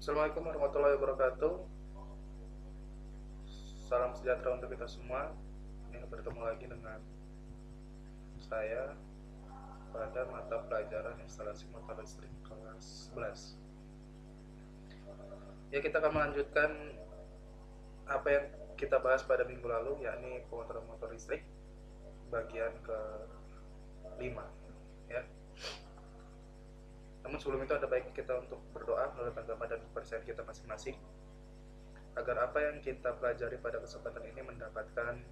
Assalamualaikum warahmatullahi wabarakatuh. Salam sejahtera untuk kita semua. Ini bertemu lagi dengan saya pada mata pelajaran instalasi motor listrik kelas 11. Ya, kita akan melanjutkan apa yang kita bahas pada minggu lalu, yakni pengotoran motor listrik bagian ke-5 ya. Namun sebelum itu ada baik kita untuk berdoa menurut agama dan kepercayaan kita masing-masing, agar apa yang kita pelajari pada kesempatan ini mendapatkan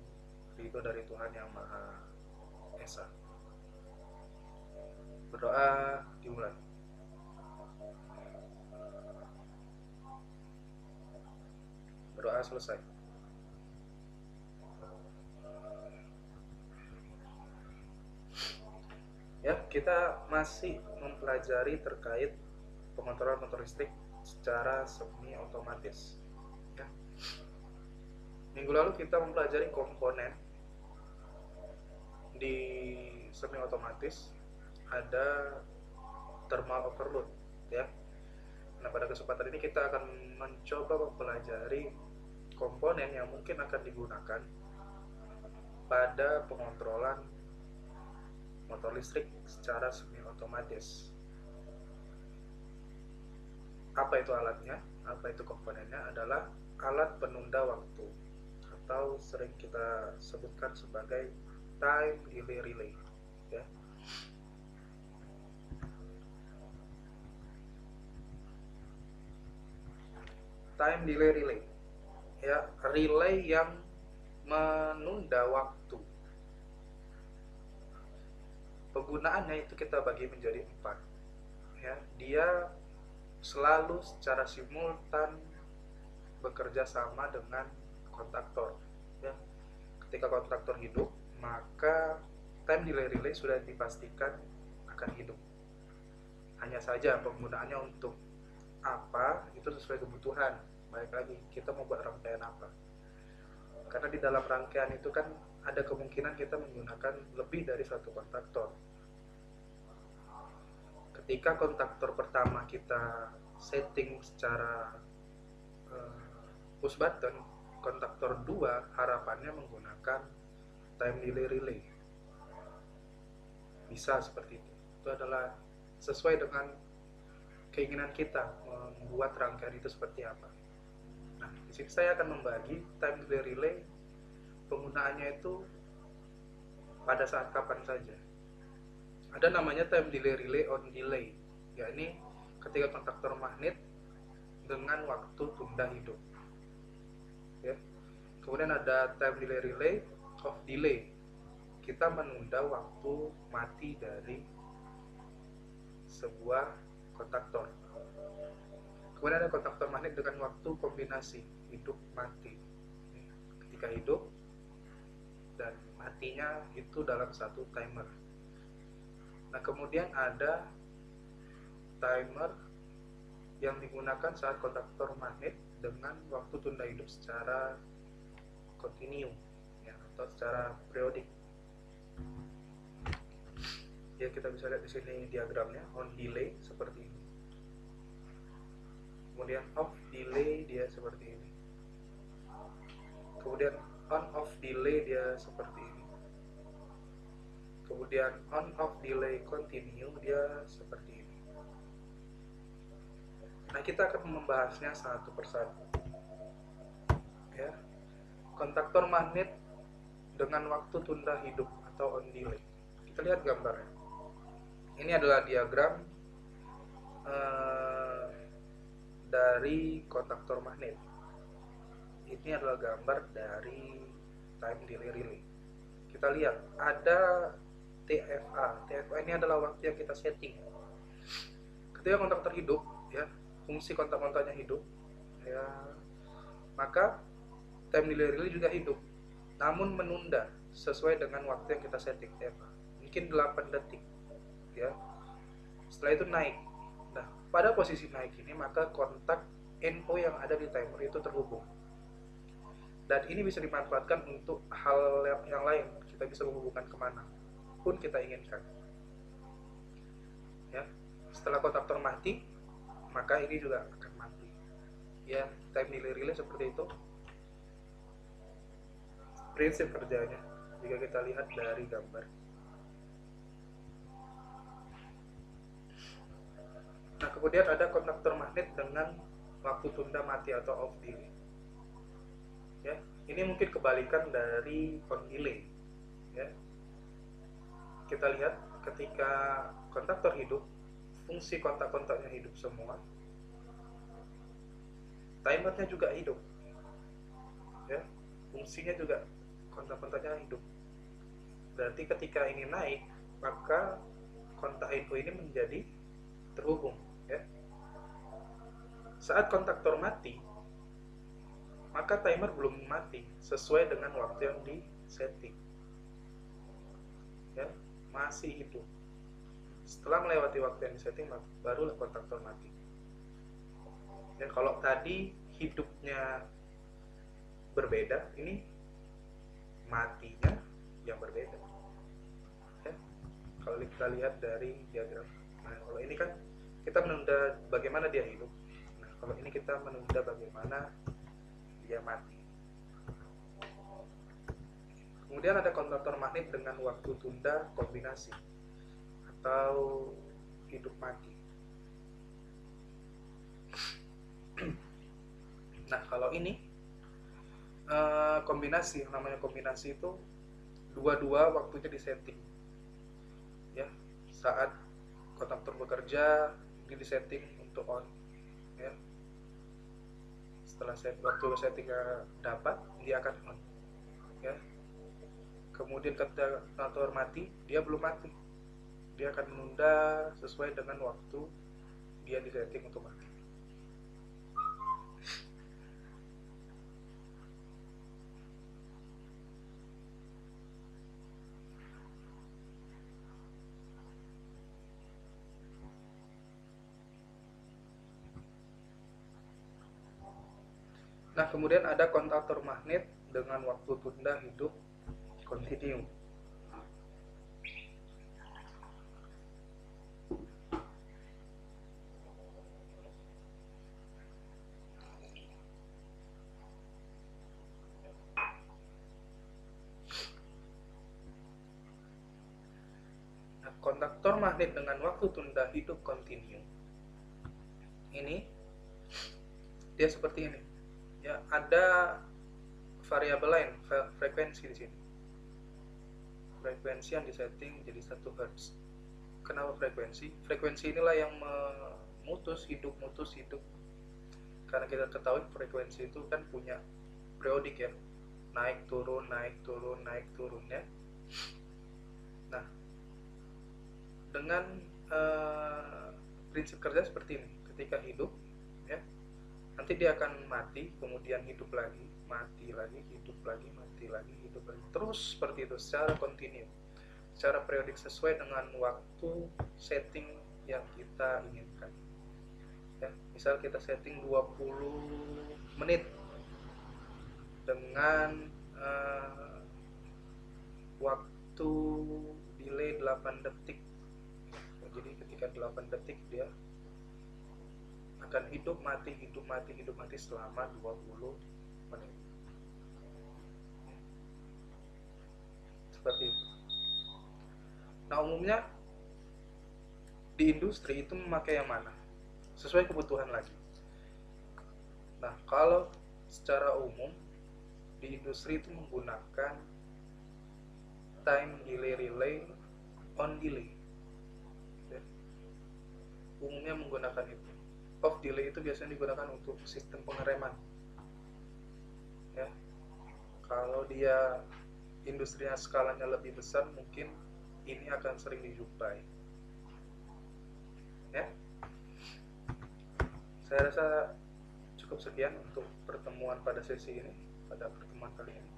ridho dari Tuhan Yang Maha Esa. Berdoa dimulai. Berdoa selesai. Ya, kita masih mempelajari terkait pengontrolan motor listrik secara semi otomatis. Ya. Minggu lalu kita mempelajari komponen di semi otomatis, ada thermal overload ya. Nah, pada kesempatan ini kita akan mencoba mempelajari komponen yang mungkin akan digunakan pada pengontrolan motor listrik secara semi otomatis. Apa itu alatnya? Apa itu komponennya? Adalah alat penunda waktu atau sering kita sebutkan sebagai time delay relay ya. Time delay relay ya, relay yang menunda waktu. Penggunaannya itu kita bagi menjadi 4 ya. Dia selalu secara simultan bekerja sama dengan kontaktor ya. Ketika kontaktor hidup, maka time delay relay sudah dipastikan akan hidup. Hanya saja penggunaannya untuk apa itu sesuai kebutuhan. Baik lagi, kita mau buat rangkaian apa. Karena di dalam rangkaian itu kan ada kemungkinan kita menggunakan lebih dari satu kontaktor. Ketika kontaktor pertama kita setting secara push button, kontaktor 2 harapannya menggunakan time delay relay. Bisa seperti itu. Itu adalah sesuai dengan keinginan kita membuat rangkaian itu seperti apa. Nah, di sini saya akan membagi time delay relay penggunaannya itu pada saat kapan saja. Ada namanya time delay relay on delay, yakni ketika kontaktor magnet dengan waktu tunda hidup. Ya. Kemudian ada time delay relay off delay. Kita menunda waktu mati dari sebuah kontaktor. Kemudian ada kontaktor magnet dengan waktu kombinasi hidup mati. Ketika hidup dan matinya itu dalam satu timer. Nah, kemudian ada timer yang digunakan saat kontaktor magnet dengan waktu tunda hidup secara kontinu ya, atau secara periodik. Ya, kita bisa lihat di sini diagramnya on delay seperti ini. Kemudian off delay dia seperti ini. Kemudian on off delay dia seperti ini. Kemudian on off delay continue dia seperti ini. Nah, kita akan membahasnya satu persatu. Ya. Kontaktor magnet dengan waktu tunda hidup atau on delay. Kita lihat gambarnya. Ini adalah diagram dari kontaktor magnet. Ini adalah gambar dari time delay relay. Kita lihat ada TFA. TFA ini adalah waktu yang kita setting. Ketika kontaktor hidup, ya, fungsi kontak-kontaknya hidup, ya, maka time delay relay juga hidup, namun menunda sesuai dengan waktu yang kita setting TFA. Mungkin 8 detik, ya. Setelah itu naik. Nah, pada posisi naik ini maka kontak NO yang ada di timer itu terhubung. Dan ini bisa dimanfaatkan untuk hal yang lain. Kita bisa menghubungkan kemana pun kita inginkan. Ya, setelah kontaktor mati, maka ini juga akan mati. Ya, time delay relay seperti itu prinsip kerjanya jika kita lihat dari gambar. Nah, kemudian ada kontaktor magnet dengan waktu tunda mati atau off delay. Ya, ini mungkin kebalikan dari on delay. Ya, kita lihat ketika kontaktor hidup, fungsi kontak-kontaknya hidup semua, timernya juga hidup. Ya, fungsinya juga kontak-kontaknya hidup. Berarti ketika ini naik, maka kontak info ini menjadi terhubung. Ya, saat kontaktor mati, maka timer belum mati sesuai dengan waktu yang di setting. Ya, masih hidup. Setelah melewati waktu yang di setting, barulah kontaktor mati. Ya, kalau tadi hidupnya berbeda, ini matinya yang berbeda. Ya, kalau kita lihat dari diagram. Nah, kalau ini kan kita menunda bagaimana dia hidup. Nah, kalau ini kita menunda bagaimana dia mati. Kemudian ada kontaktor magnet dengan waktu tunda kombinasi atau hidup mati. Nah, kalau ini kombinasi, namanya kombinasi itu dua-dua waktunya disetting. Ya, saat kontaktor bekerja ini disetting untuk on. Ya, setelah waktu settingnya dapat, dia akan on. Ya, kemudian ketika kontaktor mati, dia belum mati, dia akan menunda sesuai dengan waktu dia disetting untuk mati. Nah, kemudian ada kontaktor magnet dengan waktu tunda hidup kontinu. Nah, kontaktor magnet dengan waktu tunda hidup kontinu ini dia seperti ini. Ya, ada variabel lain, frekuensi di sini. Frekuensi yang disetting jadi 1 Hz. Kenapa frekuensi? Frekuensi inilah yang mutus hidup. Karena kita ketahui frekuensi itu kan punya periodik ya. Naik turun ya. Nah, dengan prinsip kerja seperti ini. Ketika hidup ya, nanti dia akan mati, kemudian hidup lagi, mati lagi, hidup lagi, mati lagi, hidup lagi, terus seperti itu secara kontinu, secara periodik sesuai dengan waktu setting yang kita inginkan. Ya, misal kita setting 20 menit dengan waktu delay 8 detik. Jadi ketika 8 detik dia akan hidup mati selama 20 menit. Seperti itu. Nah, umumnya di industri itu memakai yang mana? Sesuai kebutuhan lagi. Nah, kalau secara umum di industri itu menggunakan time delay relay on delay. Ya. Umumnya menggunakan itu. Off delay itu biasanya digunakan untuk sistem pengereman. Ya, kalau dia industrinya skalanya lebih besar, mungkin ini akan sering dijumpai. Ya, saya rasa cukup sekian untuk pertemuan pada sesi ini, pada pertemuan kali ini.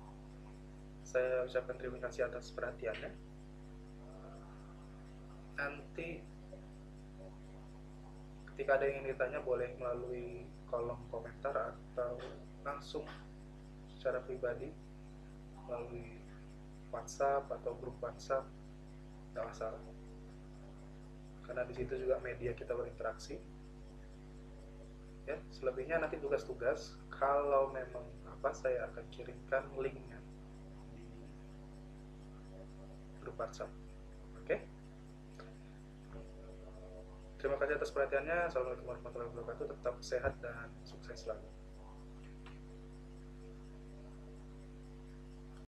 Saya ucapkan terima kasih atas perhatiannya. Nanti ketika ada yang ingin ditanya boleh melalui kolom komentar atau langsung secara pribadi melalui WhatsApp atau grup WhatsApp, tidak masalah, karena di situ juga media kita berinteraksi. Ya, selebihnya nanti tugas-tugas kalau memang apa saya akan kirimkan linknya di grup WhatsApp. Oke? Terima kasih atas perhatiannya. Assalamualaikum warahmatullahi wabarakatuh. Tetap sehat dan sukses selalu.